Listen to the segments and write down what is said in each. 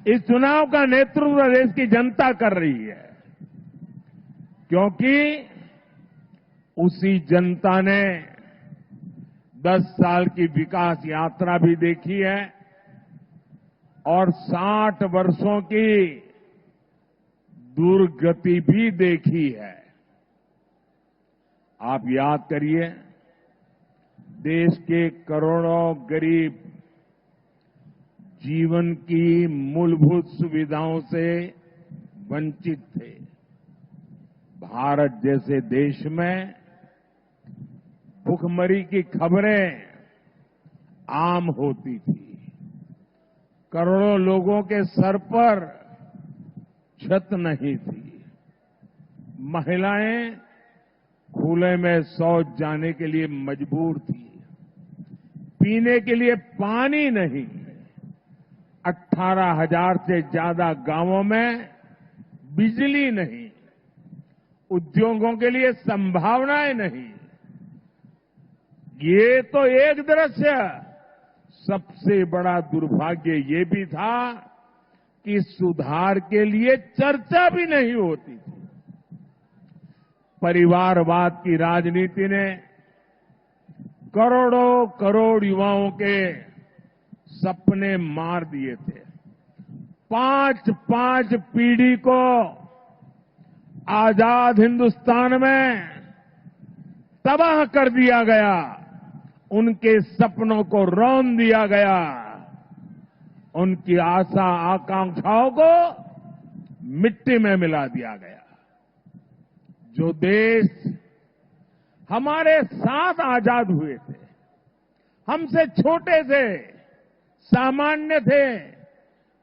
इस चुनाव का नेतृत्व देश की जनता कर रही है, क्योंकि उसी जनता ने 10 साल की विकास यात्रा भी देखी है और 60 वर्षों की दुर्गति भी देखी है। आप याद करिए, देश के करोड़ों गरीब जीवन की मूलभूत सुविधाओं से वंचित थे। भारत जैसे देश में भुखमरी की खबरें आम होती थी। करोड़ों लोगों के सर पर छत नहीं थी। महिलाएं खुले में शौच जाने के लिए मजबूर थी। पीने के लिए पानी नहीं। 18,000 से ज्यादा गांवों में बिजली नहीं। उद्योगों के लिए संभावनाएं नहीं। ये तो एक दृश्य। सबसे बड़ा दुर्भाग्य ये भी था कि सुधार के लिए चर्चा भी नहीं होती थी। परिवारवाद की राजनीति ने करोड़ों करोड़ युवाओं के सपने मार दिए थे। 5 पीढ़ी को आजाद हिंदुस्तान में तबाह कर दिया गया। उनके सपनों को रौंद दिया गया। उनकी आशा आकांक्षाओं को मिट्टी में मिला दिया गया। जो देश हमारे साथ आजाद हुए थे, हमसे छोटे थे, सामान्य थे,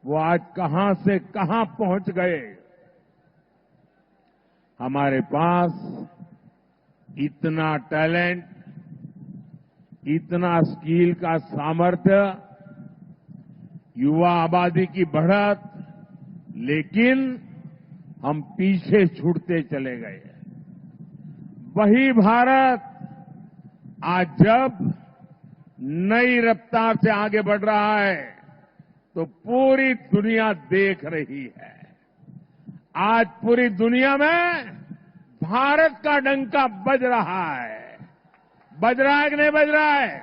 वो आज कहां से कहां पहुंच गए। हमारे पास इतना टैलेंट, इतना स्किल का सामर्थ्य, युवा आबादी की बढ़त, लेकिन हम पीछे छूटते चले गए। वही भारत आज जब नई रफ्तार से आगे बढ़ रहा है तो पूरी दुनिया देख रही है। आज पूरी दुनिया में भारत का डंका बज रहा है। बज रहा है कि नहीं बज रहा है?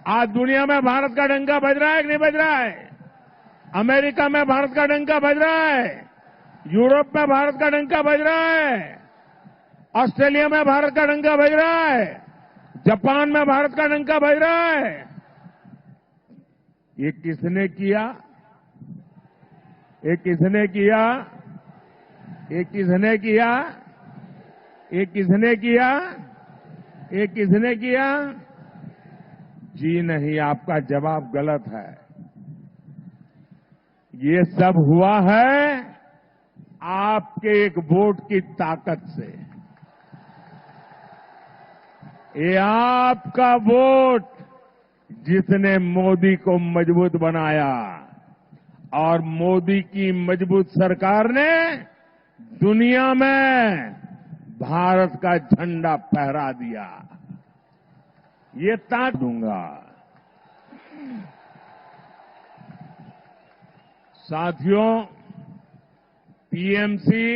आज दुनिया में भारत का डंका बज रहा है कि नहीं बज रहा है? अमेरिका में भारत का डंका बज रहा है। यूरोप में भारत का डंका बज रहा है। ऑस्ट्रेलिया में भारत का डंका बज रहा है। जापान में भारत का डंका बज रहा है। ये किसने किया? ये किसने किया? ये किसने किया? ये किसने किया? ये किसने किया? जी नहीं, आपका जवाब गलत है। ये सब हुआ है आपके एक वोट की ताकत से। ये आपका वोट जिसने मोदी को मजबूत बनाया, और मोदी की मजबूत सरकार ने दुनिया में भारत का झंडा फहरा दिया। ये ताक दूंगा। साथियों, टीएमसी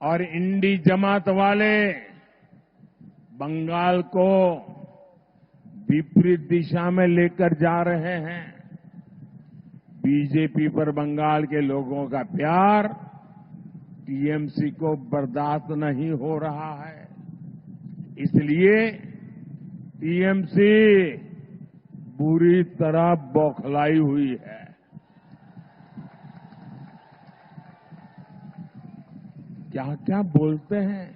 और इंडी जमात वाले बंगाल को विपरीत दिशा में लेकर जा रहे हैं। बीजेपी पर बंगाल के लोगों का प्यार टीएमसी को बर्दाश्त नहीं हो रहा है। इसलिए टीएमसी बुरी तरह बौखलाई हुई है। क्या क्या बोलते हैं।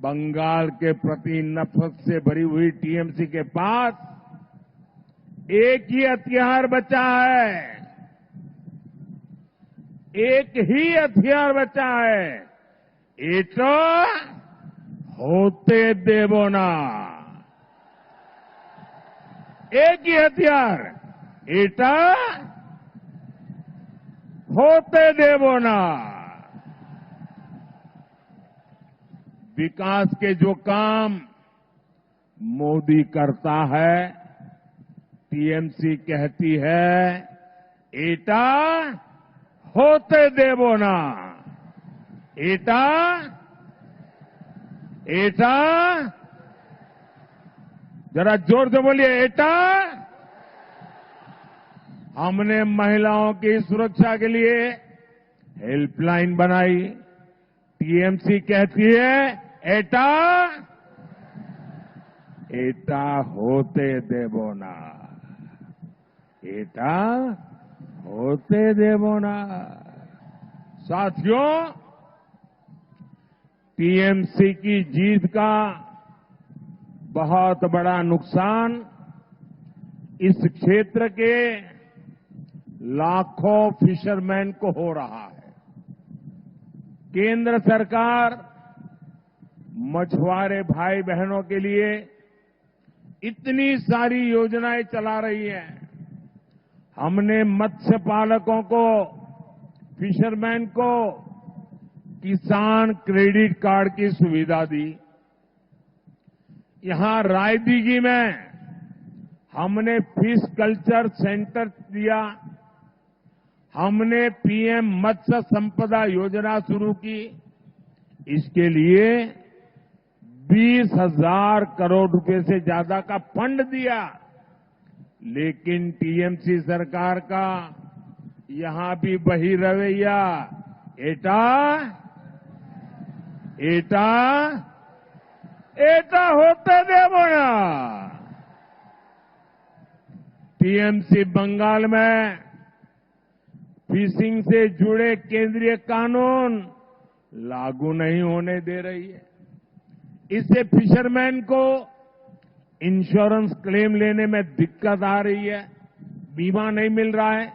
बंगाल के प्रति नफरत से भरी हुई टीएमसी के पास एक ही हथियार बचा है। एक ही हथियार बचा है। एटा होते देवो ना। एक ही हथियार, एटा होते देवो ना। विकास के जो काम मोदी करता है, टीएमसी कहती है एटा होते देवो ना, एटा एटा, जरा जोर से बोलिए, एटा। हमने महिलाओं की सुरक्षा के लिए हेल्पलाइन बनाई। टीएमसी कहती है एटा एटा होते देवो ना, एटा होते देवो ना। साथियों, टीएमसी की जीत का बहुत बड़ा नुकसान इस क्षेत्र के लाखों फिशरमैन को हो रहा है। केंद्र सरकार मछुआरे भाई बहनों के लिए इतनी सारी योजनाएं चला रही है। हमने मत्स्य पालकों को, फिशरमैन को किसान क्रेडिट कार्ड की सुविधा दी। यहां रायदीगी में हमने फिश कल्चर सेंटर दिया। हमने पीएम मत्स्य संपदा योजना शुरू की। इसके लिए 20,000 करोड़ रुपए से ज्यादा का फंड दिया। लेकिन टीएमसी सरकार का यहां भी वही रवैया, एटा एटा एटा होते देवो ना। टीएमसी बंगाल में फिशिंग से जुड़े केंद्रीय कानून लागू नहीं होने दे रही है। इससे फिशरमैन को इंश्योरेंस क्लेम लेने में दिक्कत आ रही है, बीमा नहीं मिल रहा है।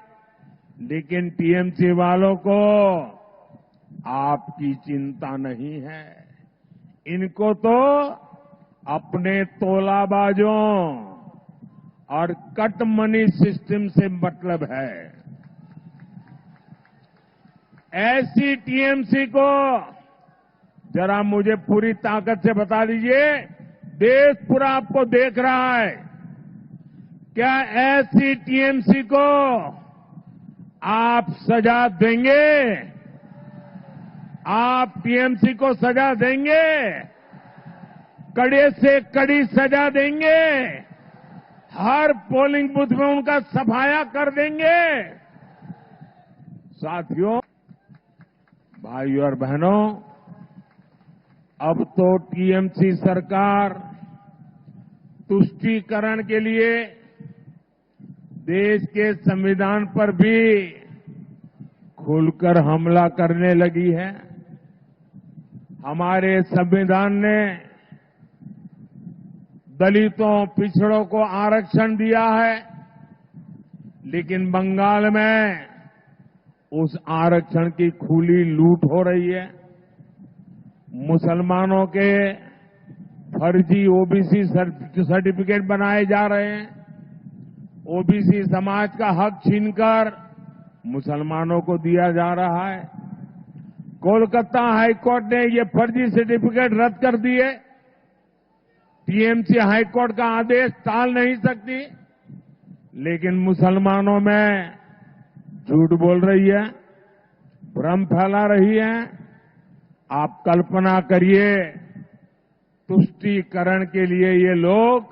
लेकिन टीएमसी वालों को आपकी चिंता नहीं है। इनको तो अपने तोलाबाजों और कट मनी सिस्टम से मतलब है। ऐसी टीएमसी को जरा मुझे पूरी ताकत से बता दीजिए, देश पूरा आपको देख रहा है, क्या ऐसी टीएमसी को आप सजा देंगे? आप टीएमसी को सजा देंगे? कड़े से कड़ी सजा देंगे? हर पोलिंग बूथ में उनका सफाया कर देंगे? साथियों, भाइयों और बहनों, अब तो टीएमसी सरकार तुष्टीकरण के लिए देश के संविधान पर भी खुलकर हमला करने लगी है। हमारे संविधान ने दलितों, पिछड़ों को आरक्षण दिया है, लेकिन बंगाल में उस आरक्षण की खुली लूट हो रही है। मुसलमानों के फर्जी ओबीसी सर्टिफिकेट बनाए जा रहे हैं। ओबीसी समाज का हक छीनकर मुसलमानों को दिया जा रहा है। कोलकाता हाईकोर्ट ने ये फर्जी सर्टिफिकेट रद्द कर दिए। टीएमसी हाईकोर्ट का आदेश टाल नहीं सकती, लेकिन मुसलमानों में झूठ बोल रही है, भ्रम फैला रही है। आप कल्पना करिए, तुष्टीकरण के लिए ये लोग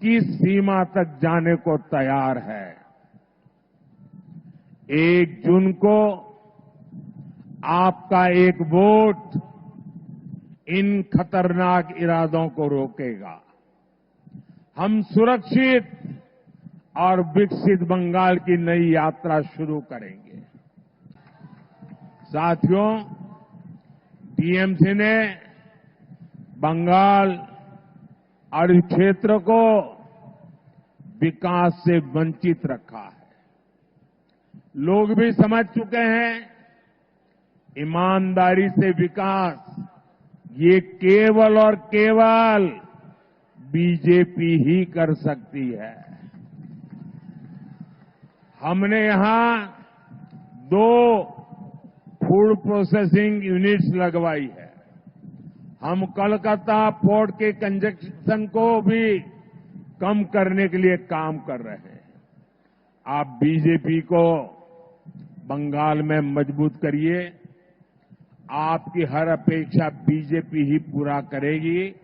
किस सीमा तक जाने को तैयार है। 1 जून को आपका एक वोट इन खतरनाक इरादों को रोकेगा। हम सुरक्षित और विकसित बंगाल की नई यात्रा शुरू करेंगे। साथियों, टीएमसी ने बंगाल और इस क्षेत्र को विकास से वंचित रखा है। लोग भी समझ चुके हैं, ईमानदारी से विकास ये केवल और केवल बीजेपी ही कर सकती है। हमने यहां 2 फूड प्रोसेसिंग यूनिट्स लगवाई है। हम कोलकाता पोर्ट के कंजेशन को भी कम करने के लिए काम कर रहे हैं। आप बीजेपी को बंगाल में मजबूत करिए। आपकी हर अपेक्षा बीजेपी ही पूरा करेगी।